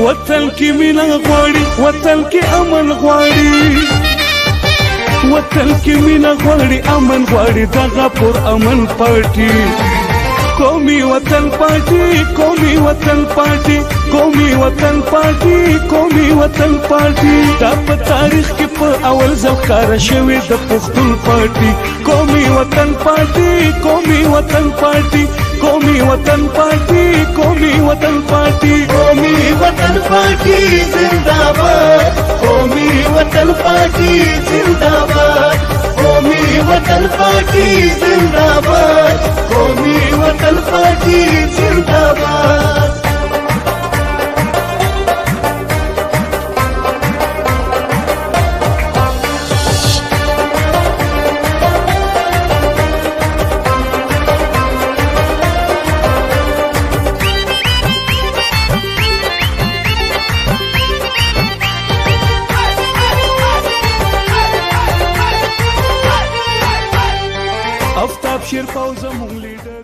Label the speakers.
Speaker 1: وطن کې مینه غواړي وطن کې امن غواړي وطن کې مینه غواړي امن غواړي دغه پر امن پارټي قومي وطن پارټي قومي وطن پارټي قومي وطن پارټي قومي وطن پارټي دا په تاریخ کې په اول ځل ښکاره شوې د پښتون پارټي قومي وطن پارټي قومي وطن پارټي قومي وطن پارټي قومي وطن پارټي
Speaker 2: قومي وطن پارٹی زندہ باد قومی وطن پارٹی زندہ باد قومی وطن پارٹی زندہ باد قومی وطن پارٹی زندہ باد
Speaker 1: افتاب شیر فوزه مونږ لیډر